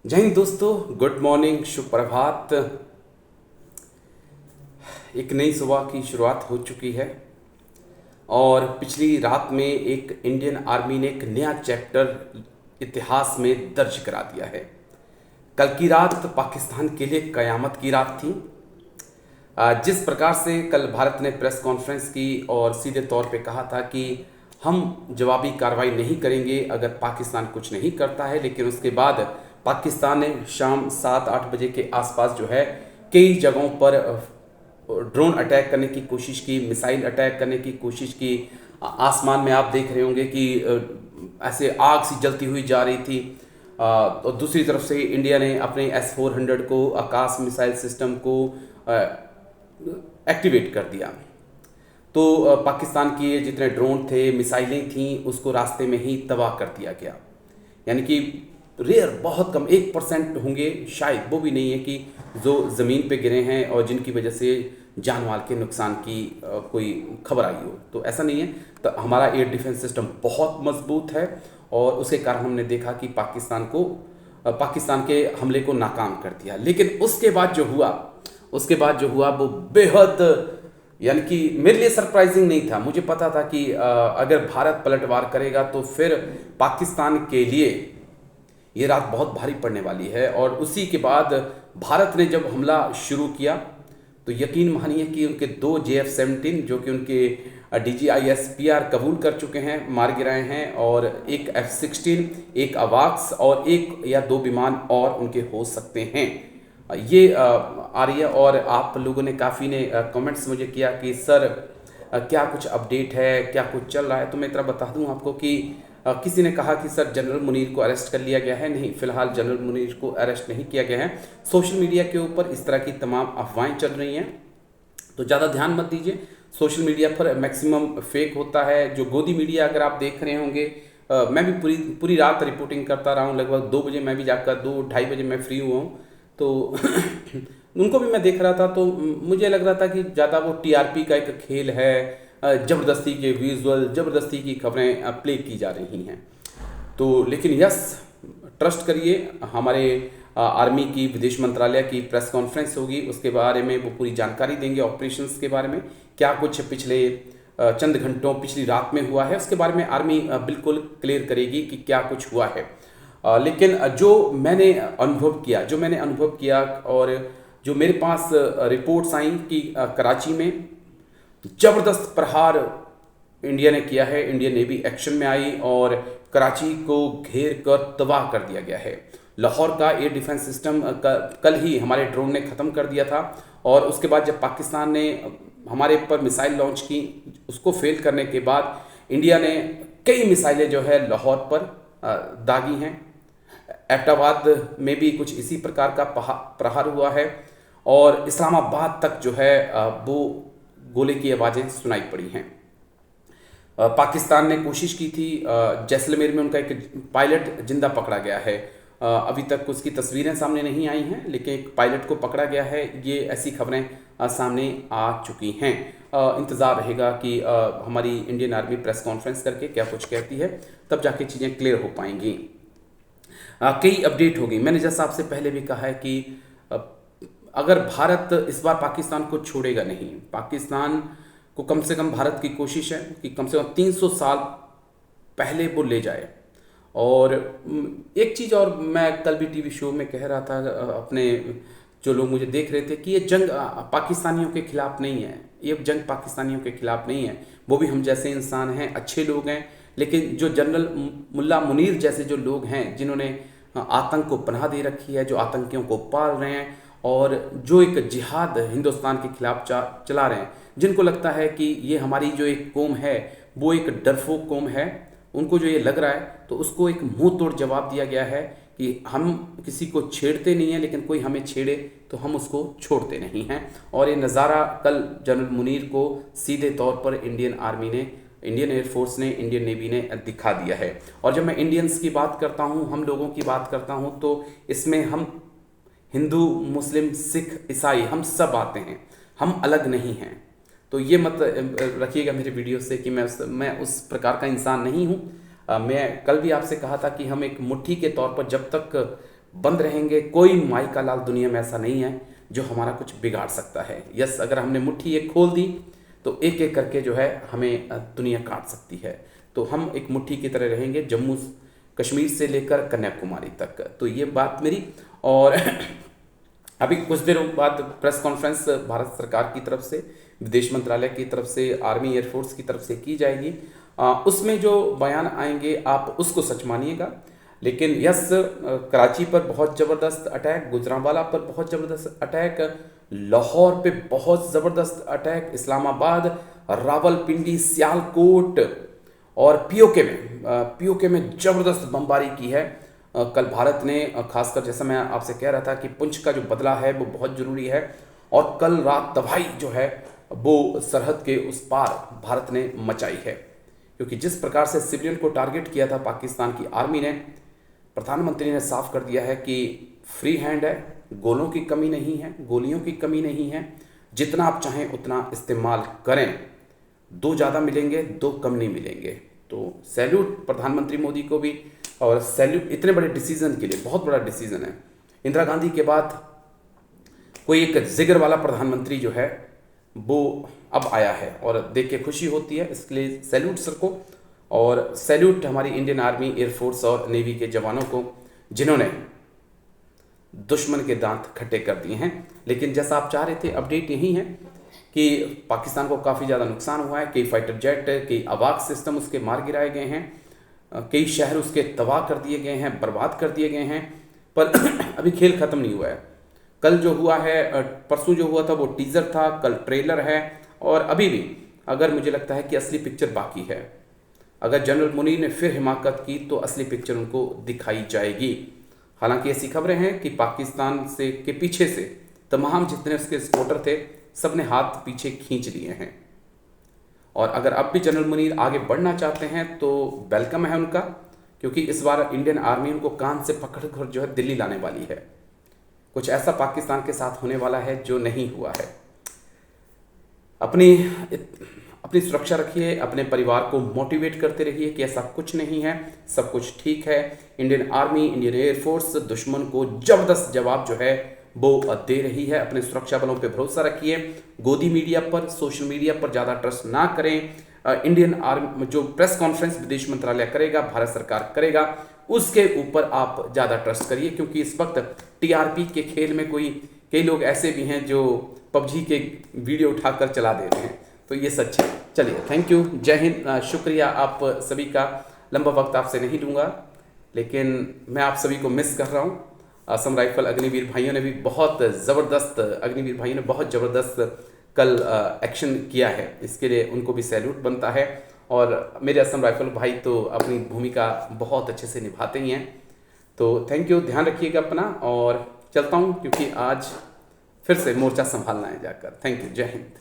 जय हिंद दोस्तों, good morning, शुभ प्रभात। एक नई सुबह की शुरुआत हो चुकी है और पिछली रात में एक इंडियन आर्मी ने एक नया चैप्टर इतिहास में दर्ज करा दिया है। कल की रात पाकिस्तान के लिए कयामत की रात थी। जिस प्रकार से कल भारत ने प्रेस कॉन्फ्रेंस की और सीधे तौर पे कहा था कि हम जवाबी कार्रवाई नहीं करेंगे अगर पाकिस्तान कुछ नहीं करता है, लेकिन उसके बाद पाकिस्तान ने शाम 7-8 बजे के आसपास जो है कई जगहों पर ड्रोन अटैक करने की कोशिश की, मिसाइल अटैक करने की कोशिश की। आसमान में आप देख रहे होंगे कि ऐसे आग सी जलती हुई जा रही थी। और दूसरी तरफ से इंडिया ने अपने S-400 को, आकाश मिसाइल सिस्टम को एक्टिवेट कर दिया। तो पाकिस्तान के जितने ड्रोन थे, मिसाइलें थीं, उसको रास्ते में ही तबाह कर दिया गया। यानी कि रेयर, बहुत कम 1% होंगे शायद, वो भी नहीं है कि जो ज़मीन पे गिरे हैं और जिनकी वजह से जान माल के नुकसान की कोई खबर आई हो। तो ऐसा नहीं है। तो हमारा एयर डिफेंस सिस्टम बहुत मजबूत है और उसके कारण हमने देखा कि पाकिस्तान के हमले को नाकाम कर दिया। लेकिन उसके बाद जो हुआ वो बेहद, यानी कि मेरे लिए सरप्राइजिंग नहीं था। मुझे पता था कि अगर भारत पलटवार करेगा तो फिर पाकिस्तान के लिए ये रात बहुत भारी पड़ने वाली है। और उसी के बाद भारत ने जब हमला शुरू किया तो यकीन मानिए कि उनके 2 JF-17 जो कि उनके DGIS-PR कबूल कर चुके हैं, मार गिराए हैं, और एक F-16, एक अवाक्स और एक या 2 विमान और उनके हो सकते हैं। ये आ रही है। और आप लोगों ने काफ़ी ने कमेंट्स मुझे किया कि सर क्या कुछ अपडेट है, क्या कुछ चल रहा है। तो मैं इतना बता दूं आपको कि किसी ने कहा कि सर जनरल मुनीर को अरेस्ट कर लिया गया है। नहीं, फिलहाल जनरल मुनीर को अरेस्ट नहीं किया गया है। सोशल मीडिया के ऊपर इस तरह की तमाम अफवाहें चल रही हैं, तो ज़्यादा ध्यान मत दीजिए। सोशल मीडिया पर मैक्सिमम फेक होता है। जो गोदी मीडिया अगर आप देख रहे होंगे, मैं भी पूरी रात रिपोर्टिंग करता रहा हूँ। लगभग 2 बजे मैं भी जाकर 2-2:30 बजे मैं फ्री हुआ हूँ। तो उनको भी मैं देख रहा था, तो मुझे लग रहा था कि ज़्यादा वो TRP का एक खेल है। ज़बरदस्ती के विजुअल, ज़बरदस्ती की खबरें प्ले की जा रही हैं। तो लेकिन यस, ट्रस्ट करिए, हमारे आर्मी की विदेश मंत्रालय की प्रेस कॉन्फ्रेंस होगी, उसके बारे में वो पूरी जानकारी देंगे। ऑपरेशंस के बारे में क्या कुछ पिछले चंद घंटों, पिछली रात में हुआ है, उसके बारे में आर्मी बिल्कुल क्लियर करेगी कि क्या कुछ हुआ है। लेकिन जो मैंने अनुभव किया और जो मेरे पास रिपोर्ट्स आई कि कराची में जबरदस्त प्रहार इंडिया ने किया है। इंडियन नेवी एक्शन में आई और कराची को घेर कर तबाह कर दिया गया है। लाहौर का एयर डिफेंस सिस्टम कल ही हमारे ड्रोन ने ख़त्म कर दिया था। और उसके बाद जब पाकिस्तान ने हमारे ऊपर मिसाइल लॉन्च की, उसको फेल करने के बाद इंडिया ने कई मिसाइलें जो है लाहौर पर दागी हैं। एबटाबाद में भी कुछ इसी प्रकार का प्रहार हुआ है और इस्लामाबाद तक जो है वो गोले की आवाज़ें सुनाई पड़ी हैं। पाकिस्तान ने कोशिश की थी, जैसलमेर में उनका एक पायलट जिंदा पकड़ा गया है। अभी तक उसकी तस्वीरें सामने नहीं आई हैं, लेकिन एक पायलट को पकड़ा गया है। ये ऐसी खबरें सामने आ चुकी हैं। इंतज़ार रहेगा कि हमारी इंडियन आर्मी प्रेस कॉन्फ्रेंस करके क्या कुछ कहती है, तब जाके चीज़ें क्लियर हो पाएंगी। कई अपडेट होगी। मैंने जैसा आपसे पहले भी कहा है कि अगर भारत इस बार पाकिस्तान को छोड़ेगा नहीं, पाकिस्तान को कम से कम भारत की कोशिश है कि कम से कम 300 साल पहले वो ले जाए। और एक चीज़ और, मैं कल भी टीवी शो में कह रहा था अपने जो लोग मुझे देख रहे थे कि ये जंग पाकिस्तानियों के खिलाफ नहीं है। ये जंग पाकिस्तानियों के खिलाफ नहीं है, वो भी हम जैसे इंसान हैं, अच्छे लोग हैं। लेकिन जो जनरल मुल्ला मुनीर जैसे जो लोग हैं, जिन्होंने आतंक को पनाह दे रखी है, जो आतंकियों को पाल रहे हैं और जो एक जिहाद हिंदुस्तान के खिलाफ चला रहे हैं, जिनको लगता है कि ये हमारी जो एक कौम है वो एक डरपोक कौम है, उनको जो ये लग रहा है, तो उसको एक मुंह तोड़ जवाब दिया गया है कि हम किसी को छेड़ते नहीं हैं, लेकिन कोई हमें छेड़े तो हम उसको छोड़ते नहीं हैं। और ये नज़ारा कल जनरल मुनीर को सीधे तौर पर इंडियन आर्मी ने, इंडियन एयरफोर्स ने, इंडियन नेवी ने दिखा दिया है। और जब मैं इंडियंस की बात करता हूँ, हम लोगों की बात करता हूँ, तो इसमें हम हिंदू, मुस्लिम, सिख, ईसाई, हम सब आते हैं, हम अलग नहीं हैं। तो ये मत रखिएगा मेरे वीडियो से कि मैं उस प्रकार का इंसान नहीं हूँ। मैं कल भी आपसे कहा था कि हम एक मुट्ठी के तौर पर जब तक बंद रहेंगे। कोई माई का लाल दुनिया में ऐसा नहीं है जो हमारा कुछ बिगाड़ सकता है। यस, अगर हमने मुट्ठी एक खोल दी तो एक एक करके जो है हमें दुनिया काट सकती है। तो हम एक मुट्ठी की तरह रहेंगे, जम्मू कश्मीर से लेकर कन्याकुमारी तक। तो ये बात मेरी। और अभी कुछ देर बाद प्रेस कॉन्फ्रेंस भारत सरकार की तरफ से, विदेश मंत्रालय की तरफ से, आर्मी एयरफोर्स की तरफ से की जाएगी। उसमें जो बयान आएंगे आप उसको सच मानिएगा। लेकिन यस, कराची पर बहुत ज़बरदस्त अटैक, गुजरांवाला पर बहुत ज़बरदस्त अटैक, लाहौर पे बहुत ज़बरदस्त अटैक, इस्लामाबाद, रावलपिंडी, सियालकोट और पीओके में ज़बरदस्त बमबारी की है। कल भारत ने खासकर, जैसा मैं आपसे कह रहा था कि पुंछ का जो बदला है वो बहुत ज़रूरी है। और कल रात तबाही जो है वो सरहद के उस पार भारत ने मचाई है, क्योंकि जिस प्रकार से सिविलियन को टारगेट किया था पाकिस्तान की आर्मी ने, प्रधानमंत्री ने साफ कर दिया है कि फ्री हैंड है, गोलों की कमी नहीं है, गोलियों की कमी नहीं है, जितना आप चाहें उतना इस्तेमाल करें। 2 ज़्यादा मिलेंगे, 2 कम नहीं मिलेंगे। तो सैल्यूट प्रधानमंत्री मोदी को भी, और सैल्यूट इतने बड़े डिसीजन के लिए। बहुत बड़ा डिसीजन है। इंदिरा गांधी के बाद कोई एक जिगर वाला प्रधानमंत्री जो है वो अब आया है और देख के खुशी होती है। इसके लिए सैल्यूट सर को, और सैल्यूट हमारी इंडियन आर्मी, एयरफोर्स और नेवी के जवानों को, जिन्होंने दुश्मन के दांत खट्टे कर दिए हैं। लेकिन जैसा आप चाह रहे थे, अपडेट यही है कि पाकिस्तान को काफ़ी ज़्यादा नुकसान हुआ है। कई फाइटर जेट, कई अवाक सिस्टम उसके मार गिराए गए हैं, कई शहर उसके तबाह कर दिए गए हैं, बर्बाद कर दिए गए हैं। पर अभी खेल ख़त्म नहीं हुआ है। कल जो हुआ है, परसों जो हुआ था वो टीज़र था, कल ट्रेलर है, और अभी भी अगर मुझे लगता है कि असली पिक्चर बाकी है। अगर जनरल मुनीर ने फिर हिमाकत की तो असली पिक्चर उनको दिखाई जाएगी। हालांकि ऐसी खबरें हैं कि पाकिस्तान से के पीछे से तमाम जितने उसके सपोर्टर थे सब ने हाथ पीछे खींच लिए हैं। और अगर अब भी जनरल मुनीर आगे बढ़ना चाहते हैं तो वेलकम है उनका, क्योंकि इस बार इंडियन आर्मी उनको कान से पकड़ कर जो है दिल्ली लाने वाली है। कुछ ऐसा पाकिस्तान के साथ होने वाला है जो नहीं हुआ है। अपनी सुरक्षा रखिए, अपने परिवार को मोटिवेट करते रहिए कि ऐसा कुछ नहीं है, सब कुछ ठीक है। इंडियन आर्मी, इंडियन एयरफोर्स दुश्मन को जबरदस्त जवाब जो है वो दे रही है। अपने सुरक्षा बलों पे भरोसा रखिए। गोदी मीडिया पर, सोशल मीडिया पर ज़्यादा ट्रस्ट ना करें। इंडियन आर्मी जो प्रेस कॉन्फ्रेंस विदेश मंत्रालय करेगा, भारत सरकार करेगा, उसके ऊपर आप ज़्यादा ट्रस्ट करिए, क्योंकि इस वक्त टीआरपी के खेल में कई लोग ऐसे भी हैं जो पबजी के वीडियो उठाकर चला देते हैं। तो ये सच है। चलिए, थैंक यू, जय हिंद, शुक्रिया आप सभी का। लंबा वक्त आपसे नहीं लूँगा, लेकिन मैं आप सभी को मिस कर रहा हूँ। असम राइफल अग्निवीर भाइयों ने भी बहुत ज़बरदस्त कल एक्शन किया है। इसके लिए उनको भी सैल्यूट बनता है। और मेरे असम राइफल भाई तो अपनी भूमिका बहुत अच्छे से निभाते ही हैं। तो थैंक यू, ध्यान रखिएगा अपना, और चलता हूँ क्योंकि आज फिर से मोर्चा संभालना है जाकर। थैंक यू, जय हिंद।